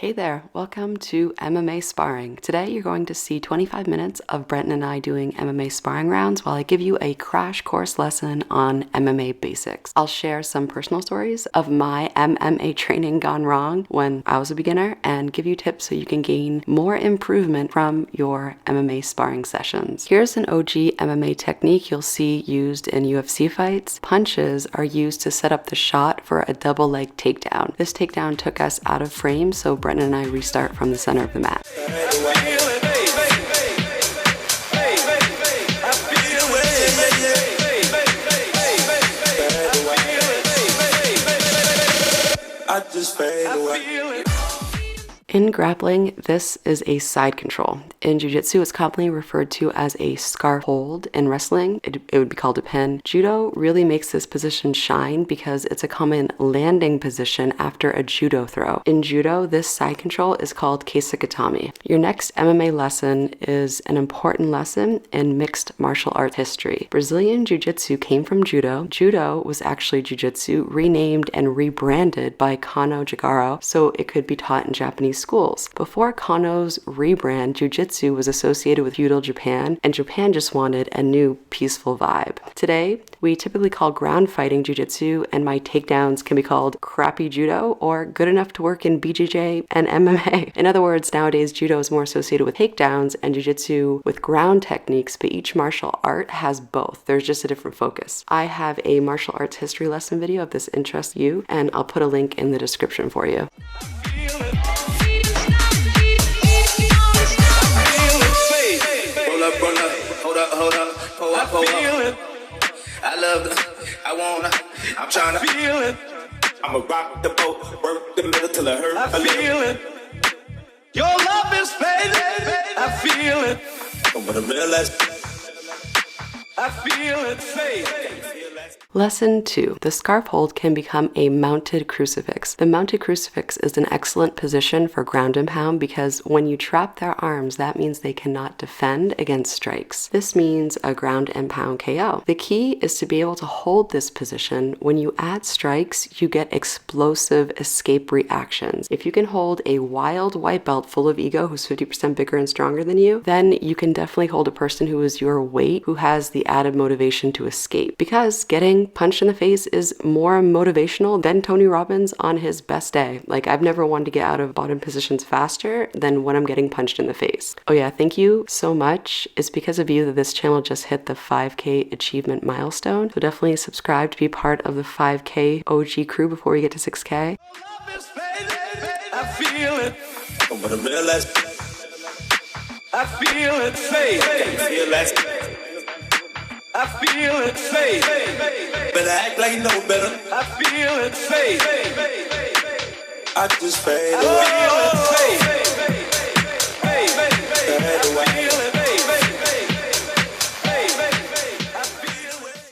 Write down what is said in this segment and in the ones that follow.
Hey there, welcome to MMA Sparring. Today you're going to see 25 minutes of Brenton and I doing MMA sparring rounds while I give you a crash course lesson on MMA basics. I'll share some personal stories of my MMA training gone wrong when I was a beginner and give you tips so you can gain more improvement from your MMA sparring sessions. Here's an OG MMA technique you'll see used in UFC fights. Punches are used to set up the shot for a double leg takedown. This takedown took us out of frame, so Brenton and I restart from the center of the mat. In grappling, this is a side control. In jiu-jitsu, it's commonly referred to as a scarf hold. In wrestling, it would be called a pin. Judo really makes this position shine because it's a common landing position after a judo throw. In judo, this side control is called keisagatame. Your next MMA lesson is an important lesson in mixed martial arts history. Brazilian jiu-jitsu came from judo. Judo was actually jiu-jitsu, renamed and rebranded by Kano Jigaro so it could be taught in Japanese schools. Before Kano's rebrand, jiu-jitsu was associated with feudal Japan, and Japan just wanted a new peaceful vibe. Today, we typically call ground fighting jiu-jitsu, and my takedowns can be called crappy judo or good enough to work in BJJ and MMA. In other words, nowadays judo is more associated with takedowns and jiu-jitsu with ground techniques, but each martial art has both. There's just a different focus. I have a martial arts history lesson video if this interests you, and I'll put a link in the description for you. I feel it. I love it. I wanna. I'm trying to feel it. I'ma rock the boat, work the middle till it hurt. I feel it. Your love is fading. I feel it. I'm gonna realize. I feel it fade. Lesson 2. The scarf hold can become a mounted crucifix. The mounted crucifix is an excellent position for ground and pound because when you trap their arms, that means they cannot defend against strikes. This means a ground and pound KO. The key is to be able to hold this position. When you add strikes, you get explosive escape reactions. If you can hold a wild white belt full of ego who's 50% bigger and stronger than you, then you can definitely hold a person who is your weight, who has the added motivation to escape. Because getting punched in the face is more motivational than Tony Robbins on his best day. Like, I've never wanted to get out of bottom positions faster than when I'm getting punched in the face. Oh yeah, thank you so much. It's because of you that this channel just hit the 5K achievement milestone. So definitely subscribe to be part of the 5K OG crew before we get to 6K. I feel it. I'm gonna realize. I feel it fade. I feel it fade. Better act like you know better. I feel it fade. I just fade away. I feel it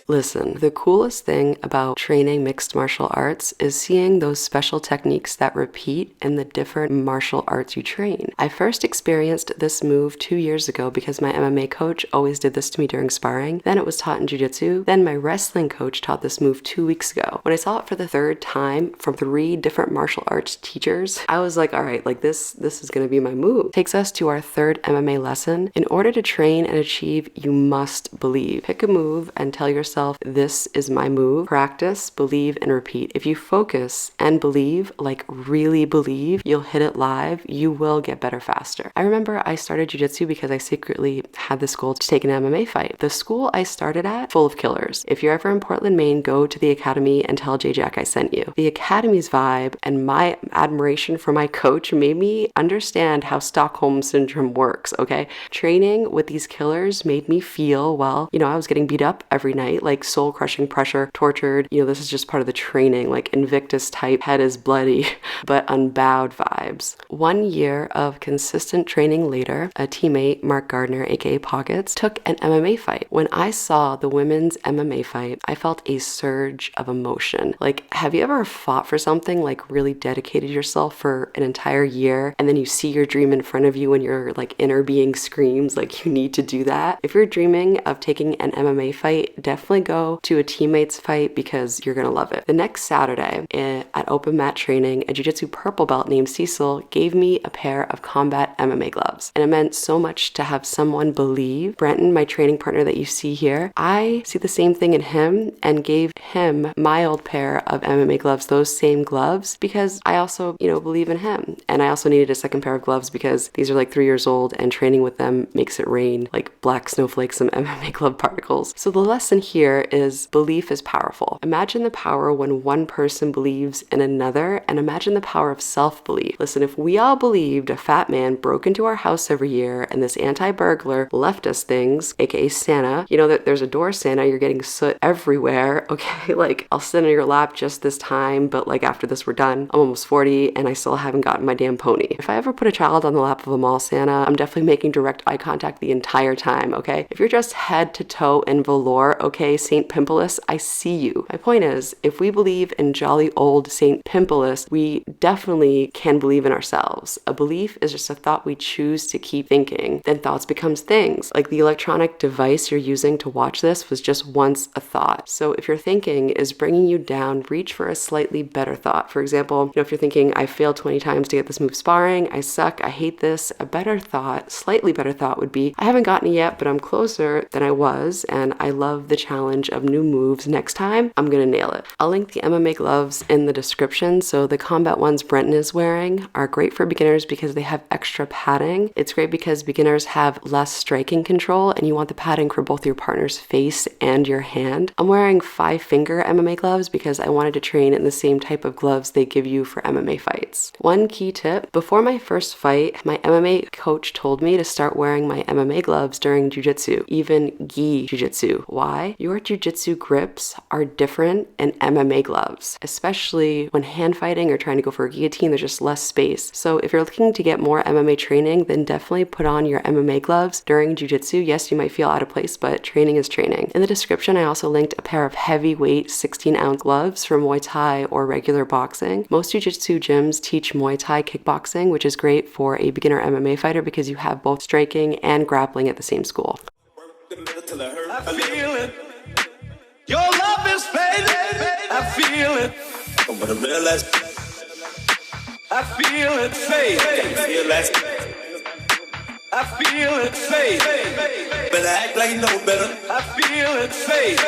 Listen, the coolest thing about training mixed martial arts is seeing those special techniques that repeat in the different martial arts you train. I first experienced this move 2 years ago because my MMA coach always did this to me during sparring. Then it was taught in jiu-jitsu. Then my wrestling coach taught this move 2 weeks ago. When I saw it for the third time from 3 different martial arts teachers, I was like, all right, like this is gonna be my move. Takes us to our third MMA lesson. In order to train and achieve, you must believe. Pick a move and tell yourself, this is my move. Practice, believe, and repeat. If you focus and believe, like really believe, you'll hit it live. You will get better faster. I remember I started jiu-jitsu because I secretly had this goal to take an MMA fight. The school I started at, full of killers. If you're ever in Portland, Maine, go to the academy and tell J-Jack I sent you. The academy's vibe and my admiration for my coach made me understand how Stockholm Syndrome works, okay? Training with these killers made me feel, well, I was getting beat up every night, like soul-crushing pressure, tortured. This is just part of the training, like Invictus type, head is bloody, but unbowed vibes. 1 year of consistent training later, a teammate, Mark Gardner, aka Pockets, took an MMA fight. When I saw the women's MMA fight, I felt a surge of emotion. Like, have you ever fought for something, like really dedicated yourself for an entire year, and then you see your dream in front of you and your like inner being screams like you need to do that? If you're dreaming of taking an MMA fight, definitely go to a teammate's fight because you're gonna love it. The next Saturday at open mat training, a jiu-jitsu purple belt named Cecil gave me a pair of combat MMA gloves. And it meant so much to have someone believe. Brenton, my training partner that you see here, I see the same thing in him and gave him my old pair of MMA gloves, those same gloves, because I also, believe in him. And I also needed a second pair of gloves because these are like 3 years old and training with them makes it rain like black snowflakes and MMA glove particles. So the lesson here is belief is powerful. Imagine the power when one person believes in another, and imagine the power of self-belief. Listen, if we all believed a fat man broke into our house every year and this anti-burglar left us things, aka Santa, that there's a door, Santa, you're getting soot everywhere, okay? Like, I'll sit on your lap just this time, but like after this we're done. I'm almost 40 and I still haven't gotten my damn pony. If I ever put a child on the lap of a mall Santa, I'm definitely making direct eye contact the entire time, okay? If you're dressed head to toe in velour, okay, Saint Pimpolus, I see you. My point is, if we believe in jolly old Saint Pimpolus, we definitely can believe in ourselves. A belief is just a thought we choose to keep thinking. Then thoughts becomes things. Like the electronic device you're using to watch this was just once a thought. So if your thinking is bringing you down, reach for a slightly better thought. For example, if you're thinking, I failed 20 times to get this move sparring, I suck, I hate this, a better thought, slightly better thought would be, I haven't gotten it yet, but I'm closer than I was, and I love the challenge of new moves. Next time, I'm gonna nail it. I'll link the MMA gloves in the description. So the combat ones Brenton is wearing are great for beginners because they have extra padding. It's great because beginners have less striking control and you want the padding for both your partner's face and your hand. I'm wearing 5-finger MMA gloves because I wanted to train in the same type of gloves they give you for MMA fights. One key tip, before my first fight, my MMA coach told me to start wearing my MMA gloves during jiu-jitsu, even gi jiu-jitsu. Why? Your jiu-jitsu grips are different in MMA gloves, especially when hand fighting or trying to go for a guillotine, there's just less space. So if you're looking to get more MMA training, then definitely put on your MMA gloves during jiu-jitsu. Yes, you might feel out of place, but training is training. In the description, I also linked a pair of heavyweight 16-ounce gloves for Muay Thai or regular boxing. Most jiu-jitsu gyms teach Muay Thai kickboxing, which is great for a beginner MMA fighter because you have both striking and grappling at the same school. I feel it. Your love is fading. I feel it. But I realize I feel it fade. I feel it fade. But I act like you know better. I feel it fade.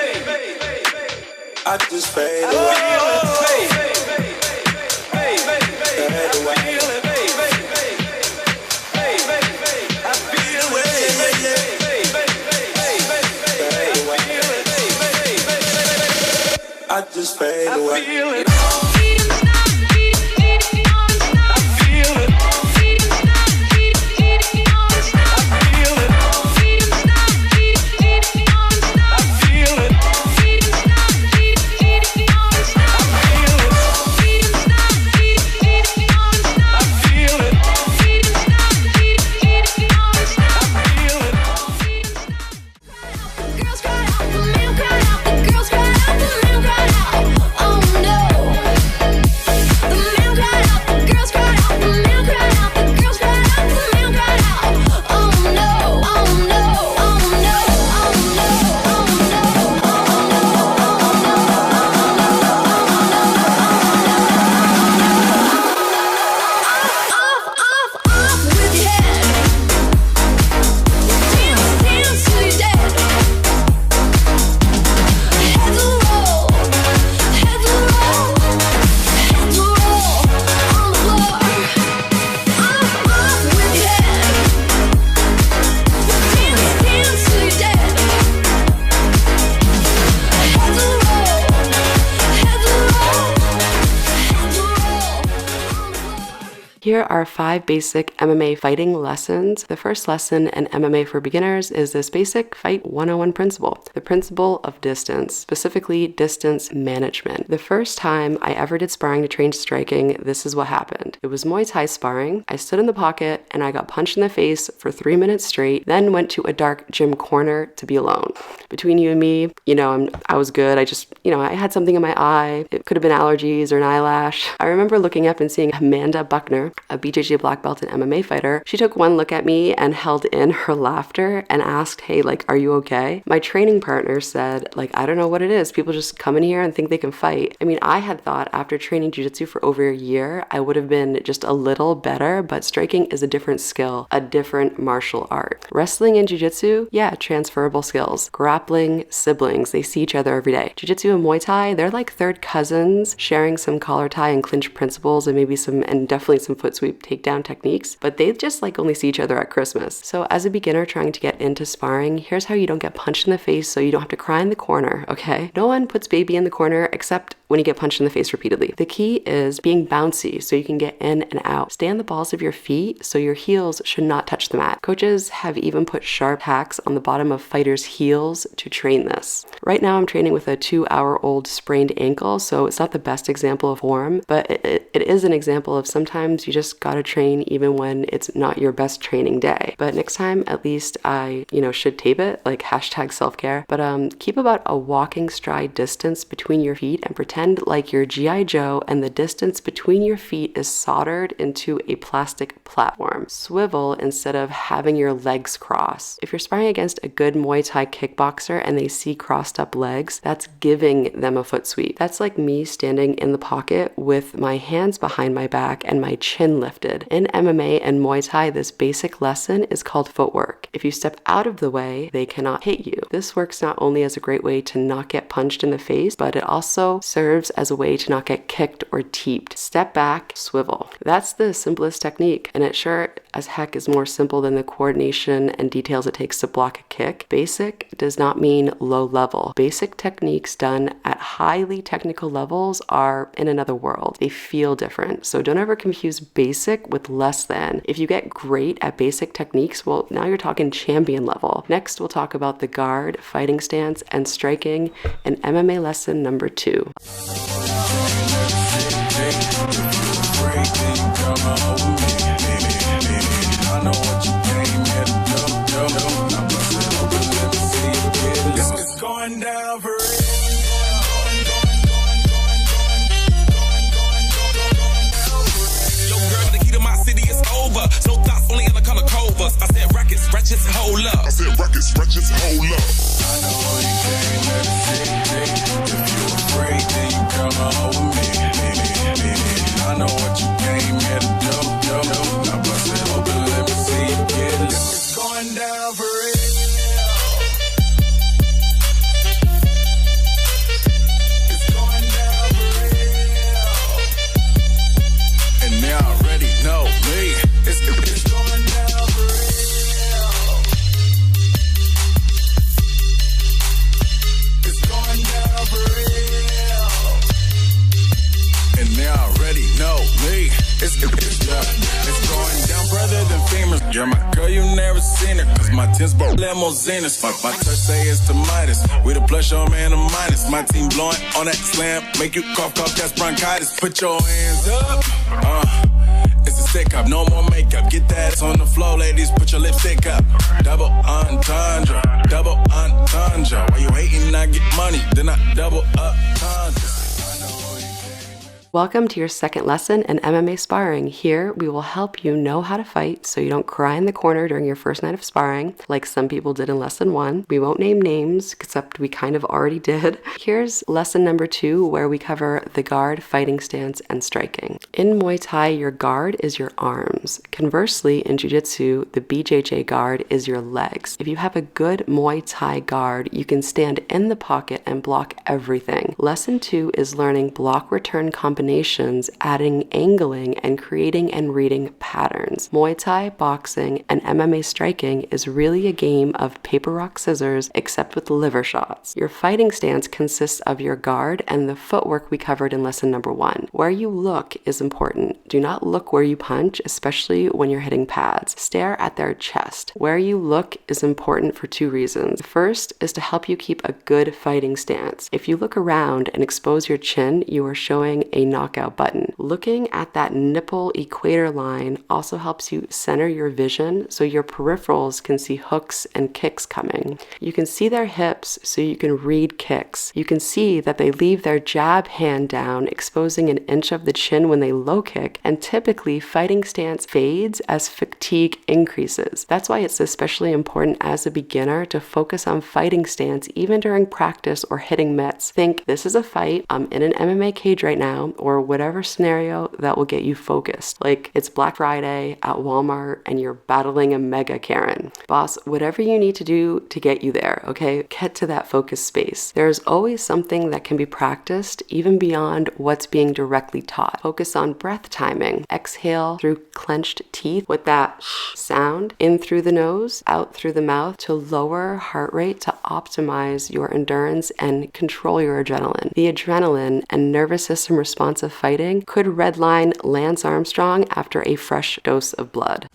I just fade away. I feel it fade. I feel it fade. I feel it I just fade away. I feel it. Here are 5 basic MMA fighting lessons. The first lesson in MMA for beginners is this basic fight 101 principle, the principle of distance, specifically distance management. The first time I ever did sparring to train striking, this is what happened. It was Muay Thai sparring. I stood in the pocket and I got punched in the face for 3 minutes straight, then went to a dark gym corner to be alone. Between you and me, I was good. I had something in my eye. It could have been allergies or an eyelash. I remember looking up and seeing Amanda Buckner a BJJ black belt and MMA fighter, she took one look at me and held in her laughter and asked, hey, like, are you okay? My training partner said, like, I don't know what it is. People just come in here and think they can fight. I mean, I had thought after training jiu-jitsu for over a year, I would have been just a little better, but striking is a different skill, a different martial art. Wrestling and jiu-jitsu, yeah, transferable skills. Grappling, siblings, they see each other every day. Jiu-jitsu and Muay Thai, they're like third cousins, sharing some collar tie and clinch principles and maybe and definitely some foot sweep takedown techniques, but they just like only see each other at Christmas. So as a beginner trying to get into sparring, here's how you don't get punched in the face so you don't have to cry in the corner, okay? No one puts baby in the corner except when you get punched in the face repeatedly. The key is being bouncy so you can get in and out. Stay on the balls of your feet so your heels should not touch the mat. Coaches have even put sharp tacks on the bottom of fighters' heels to train this. Right now I'm training with a 2-hour-old sprained ankle, so it's not the best example of form, but it is an example of sometimes you just gotta train even when it's not your best training day. But next time, at least I, should tape it, like hashtag self-care, but keep about a walking stride distance between your feet and pretend like you're G.I. Joe and the distance between your feet is soldered into a plastic platform. Swivel instead of having your legs cross. If you're sparring against a good Muay Thai kickboxer and they see crossed up legs, that's giving them a foot sweep. That's like me standing in the pocket with my hands behind my back and my chin lifted. In MMA and Muay Thai, this basic lesson is called footwork. If you step out of the way, they cannot hit you. This works not only as a great way to not get punched in the face, but it also serves as a way to not get kicked or teeped. Step back, swivel. That's the simplest technique, and it sure as heck is more simple than the coordination and details it takes to block a kick. Basic does not mean low level. Basic techniques done at highly technical levels are in another world. They feel different. So don't ever confuse basic with less than. If you get great at basic techniques, well, now you're talking champion level. Next, we'll talk about the guard, fighting stance, and striking in MMA lesson number 2. So thoughts only in the color covers. I said rackets, ratchets, hold up. I said rackets, ratchets, hold up. I know you came here to see. If you afraid, then you come on with me. I know what you came here to do. Now bust it open, let me see you get it. It's going down for real. It's going down for real. And they already know me. It's going down for real. It's going down for real. And they already know me. It's going down further than famous. You're my girl, you never seen her. Cause my tins broke limousines. Fuck my touch, say it's the Midas. We the plus, your man, the minus. My team blowing on that slam. Make you cough, that's bronchitis. Put your hands up. It's a stick up, no more makeup. Get that on the floor, ladies, put your lipstick up. Double entendre. Why you hating, I get money, then I double up tundra. Welcome to your second lesson in MMA Sparring. Here, we will help you know how to fight so you don't cry in the corner during your first night of sparring, like some people did in lesson 1. We won't name names, except we kind of already did. Here's lesson number 2, where we cover the guard, fighting stance, and striking. In Muay Thai, your guard is your arms. Conversely, in Jiu-Jitsu, the BJJ guard is your legs. If you have a good Muay Thai guard, you can stand in the pocket and block everything. Lesson 2 is learning block return combinations, adding angling, and creating and reading patterns. Muay Thai, boxing, and MMA striking is really a game of paper, rock, scissors, except with liver shots. Your fighting stance consists of your guard and the footwork we covered in lesson number 1. Where you look is important. Do not look where you punch, especially when you're hitting pads. Stare at their chest. Where you look is important for 2 reasons. The first is to help you keep a good fighting stance. If you look around and expose your chin, you are showing a knockout button. Looking at that nipple equator line also helps you center your vision so your peripherals can see hooks and kicks coming. You can see their hips so you can read kicks. You can see that they leave their jab hand down, exposing an inch of the chin when they low kick, and typically fighting stance fades as fatigue increases. That's why it's especially important as a beginner to focus on fighting stance even during practice or hitting mitts. Think, this is a fight, I'm in an MMA cage right now, or whatever scenario that will get you focused. Like it's Black Friday at Walmart and you're battling a mega Karen. Boss, whatever you need to do to get you there, okay? Get to that focus space. There's always something that can be practiced even beyond what's being directly taught. Focus on breath timing. Exhale through clenched teeth with that sound, in through the nose, out through the mouth, to lower heart rate to optimize your endurance and control your adrenaline. The adrenaline and nervous system response of fighting could redline Lance Armstrong after a fresh dose of blood.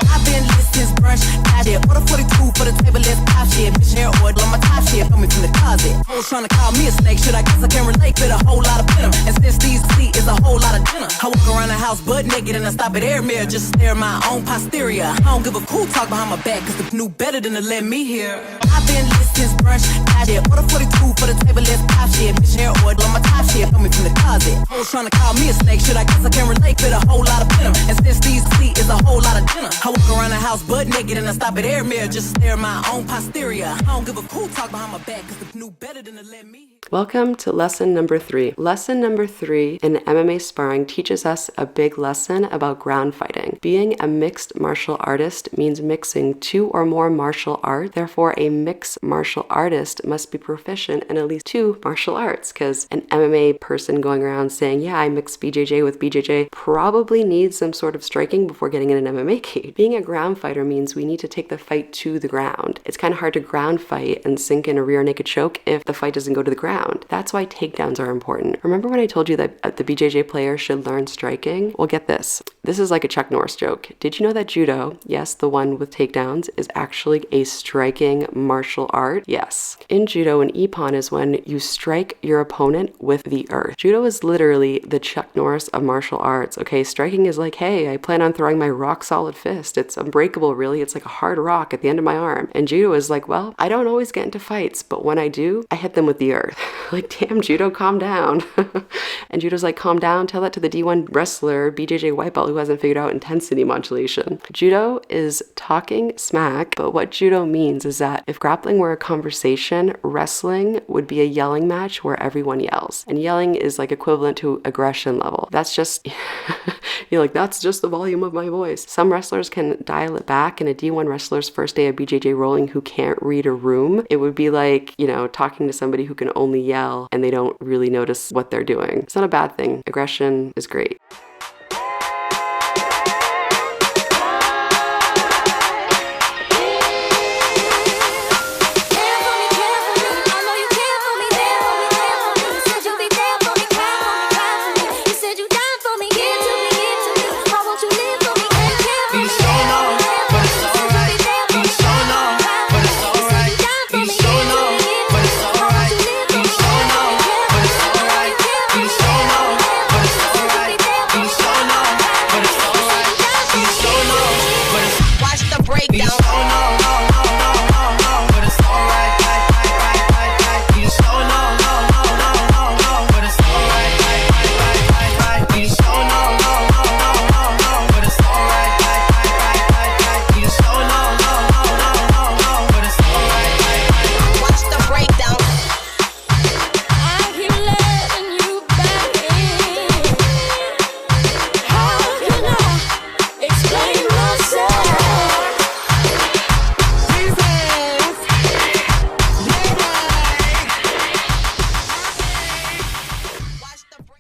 I've been listening, brunch, shit. Order 42 for the table, let's pop shit. Bitch, hair oil on my top shit. Coming from the closet. Hoes trying to call me a snake. Shit, I guess I can relate with a whole lot of venom. And since these feet is a whole lot of dinner, I walk around the house butt naked and I stop at air mirror just to stare at my own posterior. I don't give a cool talk behind my back, cause the knew better than to let me hear. I've been listening, brunch, shit. Order 42 for the table, let's pop shit. Bitch, hair oil on my top shit. Coming from the closet. Hoes trying to call me a snake. Shit, I guess I can relate with a whole lot of venom. And since these feet is a whole lot of dinner, I walk around the house butt naked and I stop at air mirror just to stare at my own posterior. I don't give a cool talk behind my back, cause the knew better than to let me. Welcome to lesson number 3. Lesson number 3 in MMA Sparring teaches us a big lesson about ground fighting. Being a mixed martial artist means mixing 2 or more martial arts. Therefore, a mixed martial artist must be proficient in at least 2 martial arts, because an MMA person going around saying, yeah, I mix BJJ with BJJ, probably needs some sort of striking before getting in an MMA cage. Being a ground fighter means we need to take the fight to the ground. It's kind of hard to ground fight and sink in a rear naked choke if the fight doesn't go to the ground. That's why takedowns are important. Remember when I told you that the BJJ player should learn striking? Well, get this. This is like a Chuck Norris joke. Did you know that judo, yes, the one with takedowns, is actually a striking martial art? Yes. In judo, an ippon is when you strike your opponent with the earth. Judo is literally the Chuck Norris of martial arts, okay? Striking is like, hey, I plan on throwing my rock solid fist. It's unbreakable, really. It's like a hard rock at the end of my arm. And judo is like, well, I don't always get into fights, but when I do, I hit them with the earth. Like, damn, judo, calm down. And judo's like, calm down, tell that to the D1 wrestler, BJJ white belt, who hasn't figured out intensity modulation. Judo is talking smack, but what judo means is that if grappling were a conversation, wrestling would be a yelling match where everyone yells. And yelling is like equivalent to aggression level. That's just, you're like, that's just the volume of my voice. Some wrestlers can dial it back, and a D1 wrestler's first day of BJJ rolling who can't read a room, it would be like, talking to somebody who can only yell and they don't really notice what they're doing. It's not a bad thing. Aggression is great.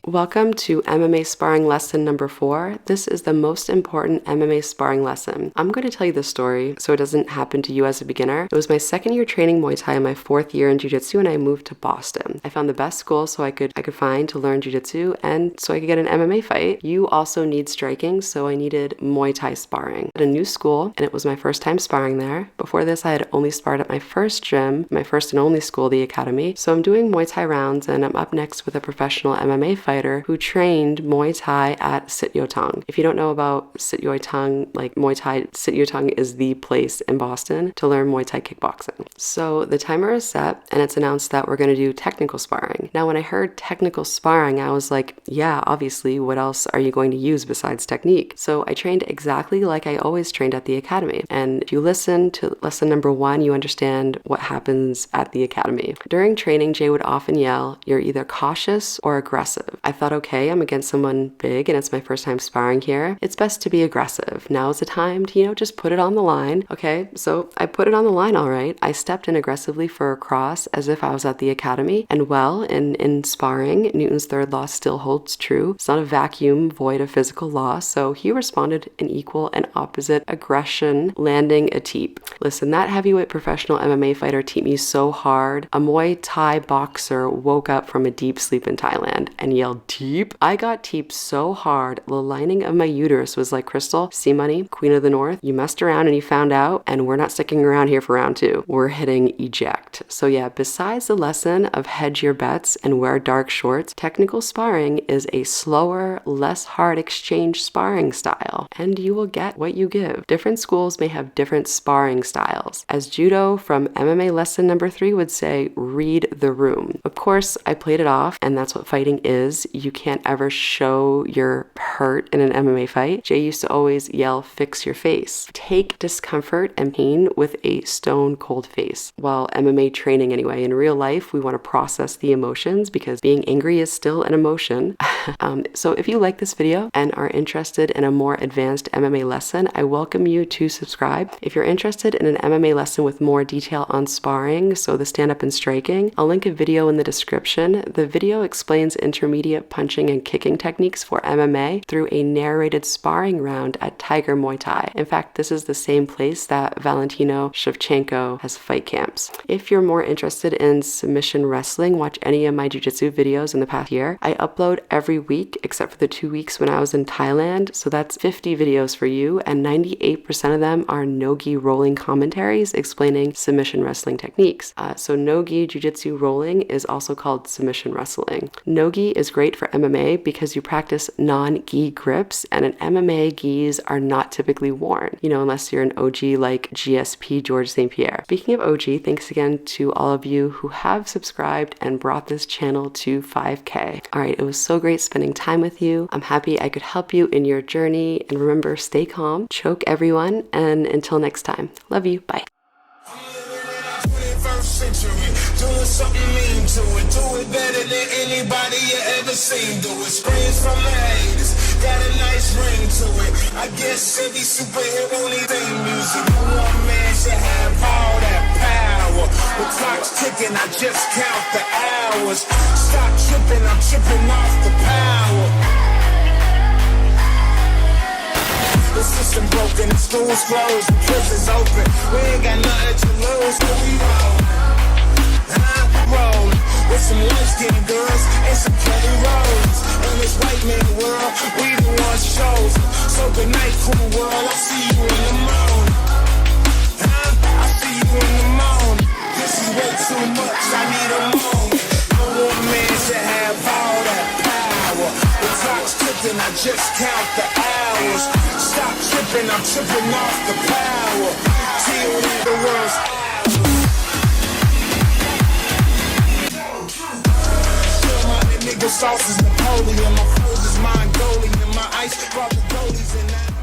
Welcome to MMA Sparring lesson number 4. This is the most important MMA sparring lesson. I'm going to tell you this story so it doesn't happen to you as a beginner. It was my second year training Muay Thai and my 4th year in Jiu-Jitsu, and I moved to Boston. I found the best school so I could find to learn Jiu-Jitsu and so I could get an MMA fight. You also need striking, so I needed Muay Thai sparring. At a new school, and it was my first time sparring there. Before this, I had only sparred at my first gym, my first and only school, the Academy. So I'm doing Muay Thai rounds, and I'm up next with a professional MMA fighter who trained Muay Thai at Sit Yo Tung. If you don't know about Sit Yo Tung, like Muay Thai, Sit Yo Tung is the place in Boston to learn Muay Thai kickboxing. So the timer is set and it's announced that we're going to do technical sparring. Now when I heard technical sparring, I was like, yeah, obviously, what else are you going to use besides technique? So I trained exactly like I always trained at the Academy. And if you listen to lesson number 1, you understand what happens at the Academy. During training, Jay would often yell, "You're either cautious or aggressive." I thought, okay, I'm against someone big and it's my first time sparring here. It's best to be aggressive. Now is the time to, just put it on the line. Okay, so I put it on the line, all right. I stepped in aggressively for a cross as if I was at the Academy. And well, in sparring, Newton's third law still holds true. It's not a vacuum void of physical law. So he responded in equal and opposite aggression, landing a teep. Listen, that heavyweight professional MMA fighter teeped me so hard. A Muay Thai boxer woke up from a deep sleep in Thailand and yelled, "Teep." I got teeped so hard, the lining of my uterus was like, "Crystal, C-Money, Queen of the North, you messed around and you found out, and we're not sticking around here for round 2. We're hitting eject." So yeah, besides the lesson of hedge your bets and wear dark shorts, technical sparring is a slower, less hard exchange sparring style, and you will get what you give. Different schools may have different sparring styles. As judo from MMA lesson number 3 would say, read the room. Of course, I played it off, and that's what fighting is. You can't ever show your hurt in an MMA fight. Jay used to always yell, "Fix your face." Take discomfort and pain with a stone cold face. Well, MMA training anyway. In real life, we want to process the emotions because being angry is still an emotion. So if you like this video and are interested in a more advanced MMA lesson, I welcome you to subscribe. If you're interested in an MMA lesson with more detail on sparring, so the stand-up and striking, I'll link a video in the description. The video explains intermediate punching and kicking techniques for MMA through a narrated sparring round at Tiger Muay Thai. In fact, this is the same place that Valentino Shevchenko has fight camps. If you're more interested in submission wrestling, watch any of my jiu-jitsu videos in the past year. I upload every week except for the 2 weeks when I was in Thailand, so that's 50 videos for you, and 98% of them are no-gi rolling commentaries explaining submission wrestling techniques. So no-gi jiu-jitsu rolling is also called submission wrestling. No-gi is great for MMA because you practice non-gi grips, and an MMA gis are not typically worn, unless you're an OG like GSP George St. Pierre. Speaking of OG, thanks again to all of you who have subscribed and brought this channel to 5K. All right, it was so great spending time with you. I'm happy I could help you in your journey, and remember, stay calm, choke everyone, and until next time, love you, bye. 21st century, doing something mean to it. Do it better than anybody you ever seen. Do it. Screams from the haters, got a nice ring to it. I guess every superhero need theme music. No one man should have all that power. The clock's ticking, I just count the hours. Stop tripping, I'm tripping off the power. The system broken, the schools closed, the prisons open. We ain't got nothing to lose, but we roll with some light-skinned girls and some Kelly Rose. In this white man world, we the ones chosen. So good night, cool world, I'll see you in the morning. I'll see you in the morning. This is way too much, I need a moment. No one man should have all that power. The clock's ticking, I just count the hours. Stop tripping, I'm tripping off the power. Till the world's nigga sauce is Napoleon, my foes is Mongolian, my ice brought the goalies in that.